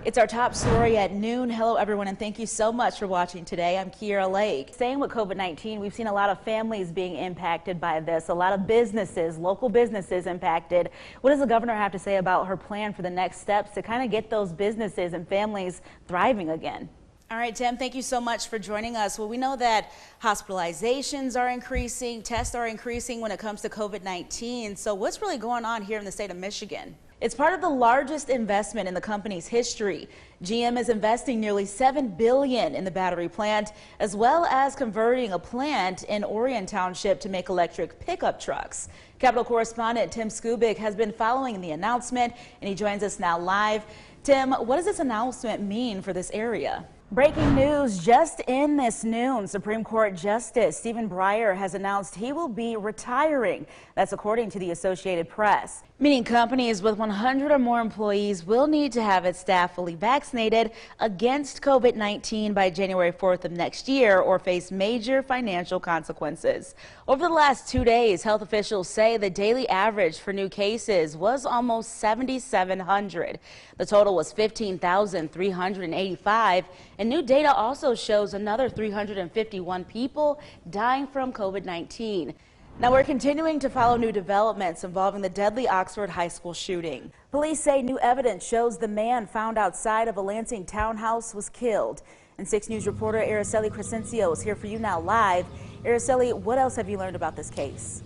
It's our top story at noon. Hello, everyone, and thank you so much for watching today. I'm Kiyerra Lake. Staying with COVID-19, we've seen a lot of families being impacted by this, a lot of businesses, local businesses impacted. What does the governor have to say about her plan for the next steps to kind of get those businesses and families thriving again? All right, Tim, thank you so much for joining us. Well, we know that hospitalizations are increasing, tests are increasing when it comes to COVID-19. So what's really going on here in the state of Michigan? It's part of the largest investment in the company's history. GM is investing nearly $7 billion in the battery plant, as well as converting a plant in Orion Township to make electric pickup trucks. Capitol correspondent Tim Skubik has been following the announcement, and he joins us now live. Tim, what does this announcement mean for this area? Breaking news just in this noon. Supreme Court Justice Stephen Breyer has announced he will be retiring. That's according to the Associated Press. Meaning companies with 100 or more employees will need to have its staff fully vaccinated against COVID-19 by January 4th of next year or face major financial consequences. Over the last 2 days, health officials say the daily average for new cases was almost 7,700. The total was 15,385. And new data also shows another 351 people dying from COVID-19. Now we're continuing to follow new developments involving the deadly Oxford High School shooting. Police say new evidence shows the man found outside of a Lansing townhouse was killed. And 6 News reporter Araceli Crescencio is here for you now live. Araceli, what else have you learned about this case?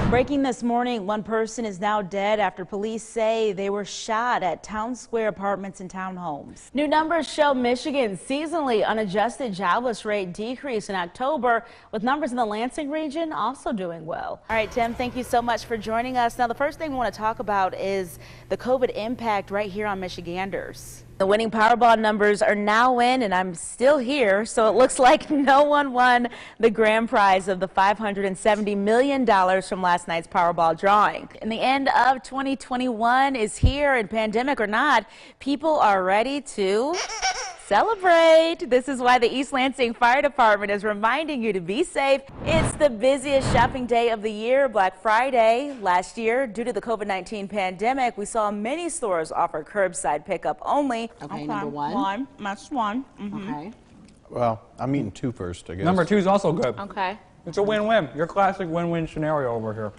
Breaking this morning, one person is now dead after police say they were shot at Town Square apartments and townhomes. New numbers show Michigan's seasonally unadjusted jobless rate decreased in October, with numbers in the Lansing region also doing well. All right, Tim, thank you so much for joining us. Now, the first thing we want to talk about is the COVID impact right here on Michiganders. The winning Powerball numbers are now in, and I'm still here, so it looks like no one won the grand prize of the $570 million from last night's Powerball drawing. And the end of 2021 is here, and pandemic or not, people are ready to celebrate. This is why the East Lansing Fire Department is reminding you to be safe. It's the busiest shopping day of the year, Black Friday. Last year, due to the COVID-19 pandemic, we saw many stores offer curbside pickup only. Okay, number one. That's one. Okay. Well, I'm eating 2 first, I guess. Number 2 is also good. Okay. It's a win-win. Your classic win-win scenario over here.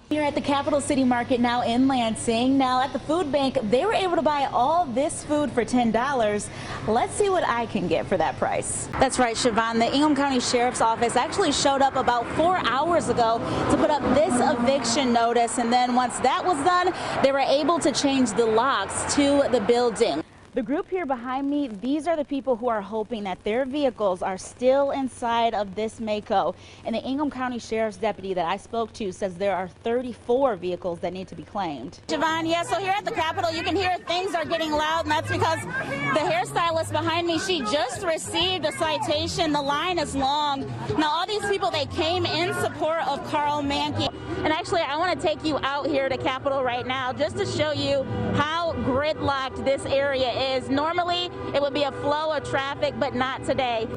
Here at the Capital City Market now in Lansing. Now at the food bank, they were able to buy all this food for $10. Let's see what I can get for that price. That's right, Siobhan. The Ingham County Sheriff's Office actually showed up about 4 hours ago to put up this eviction notice. And then once that was done, they were able to change the locks to the building. The group here behind me, these are the people who are hoping that their vehicles are still inside of this Mako. And the Ingham County Sheriff's deputy that I spoke to says there are 34 vehicles that need to be claimed. Siobhan, yeah, so here at the Capitol, you can hear things are getting loud, and that's because the hairstylist behind me, she just received a citation. The line is long. Now, all these people, they came in support of Carl Mankey. And actually, I want to take you out here to Capitol right now just to show you how gridlocked this area is. Normally, it would be a flow of traffic, but not today.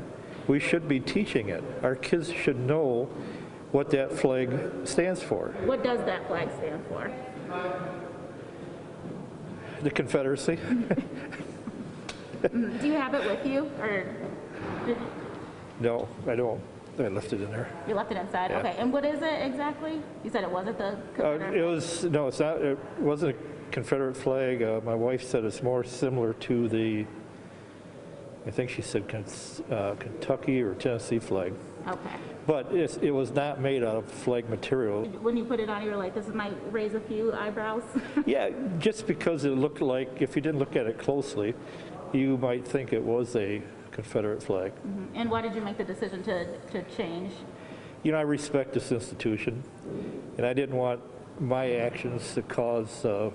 We should be teaching it. Our kids should know what that flag stands for. What does that flag stand for? The Confederacy. Do you have it with you? Or No, I don't. I left it in there. You left it inside? Yeah. Okay, and what is it exactly? You said it wasn't the Confederate It was, no, it's not, it wasn't a Confederate flag. My wife said it's more similar to the, I think she said Kentucky or Tennessee flag. Okay. But it was not made out of flag material. When you put it on, you were like, this might raise a few eyebrows? Yeah, just because it looked like, if you didn't look at it closely, you might think it was a Confederate flag. Mm-hmm. And why did you make the decision to change? You know, I respect this institution, and I didn't want my actions to cause a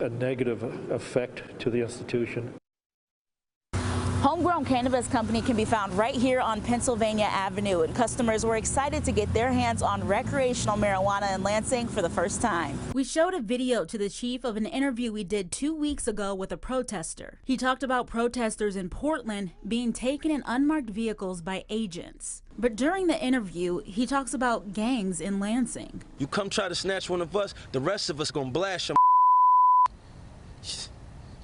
negative effect to the institution. Homegrown Cannabis Company can be found right here on Pennsylvania Avenue, and customers were excited to get their hands on recreational marijuana in Lansing for the first time. We showed a video to the chief of an interview we did 2 weeks ago with a protester. He talked about protesters in Portland being taken in unmarked vehicles by agents. But during the interview, he talks about gangs in Lansing. You come try to snatch one of us, the rest of us gonna blast your.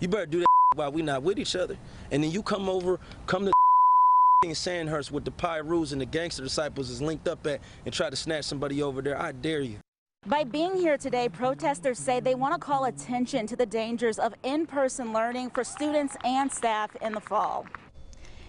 You better do that while we not with each other. And then you come to Sandhurst with the Pyrus and the Gangster Disciples is linked up at and try to snatch somebody over there. I dare you. By being here today, protesters say they want to call attention to the dangers of in-person learning for students and staff in the fall.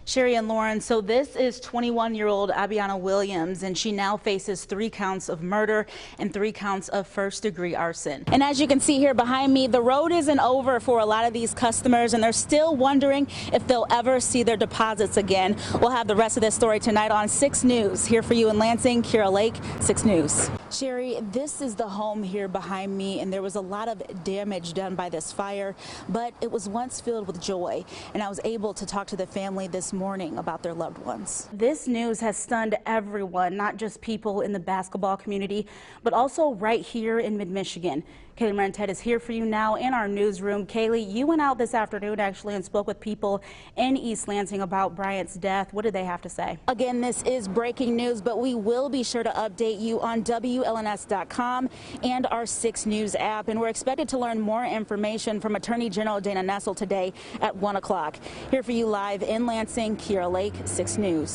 Sherry and Lauren, so this is 21-year-old Abiana Williams, and she now faces 3 counts of murder and 3 counts of first-degree arson. And as you can see here behind me, the road isn't over for a lot of these customers, and they're still wondering if they'll ever see their deposits again. We'll have the rest of this story tonight on 6 News. Here for you in Lansing, Kiyerra Lake, 6 News. Sherry, this is the home here behind me, and there was a lot of damage done by this fire, but it was once filled with joy, and I was able to talk to the family this morning about their loved ones. This news has stunned everyone, not just people in the basketball community, but also right here in mid-Michigan. Kaylee Marentet is here for you now in our newsroom. Kaylee, you went out this afternoon actually and spoke with people in East Lansing about Bryant's death. What did they have to say? Again, this is breaking news, but we will be sure to update you on WLNS.com and our 6 News app. And we're expected to learn more information from Attorney General Dana Nessel today at 1 o'clock. Here for you live in Lansing, Kiyerra Lake, 6 News.